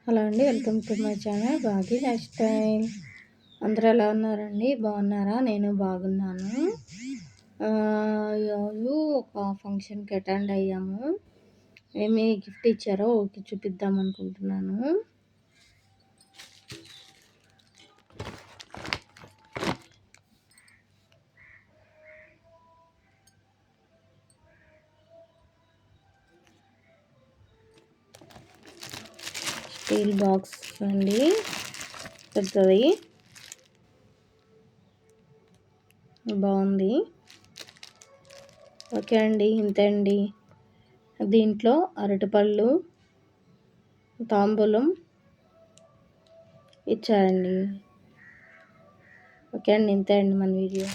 Hello అండి, welcome to my channel Bagi life style. అందరూ ఎలా ఉన్నారండి? బాగున్నారా? నేను బాగున్నాను. ఈరోజు ఒక ఫంక్షన్కి అటెండ్ అయ్యాము. ఏమి గిఫ్ట్ ఇచ్చారో ఓకే చూపిద్దాం అనుకుంటున్నాను. స్టీల్ బాక్స్ అండి, పెద్దది, బాగుంది. ఓకే అండి, ఇంతే అండి. దీంట్లో అరటిపళ్ళు, తాంబూలం ఇచ్చారండి. ఓకే అండి, ఇంతే అండి మన వీడియో.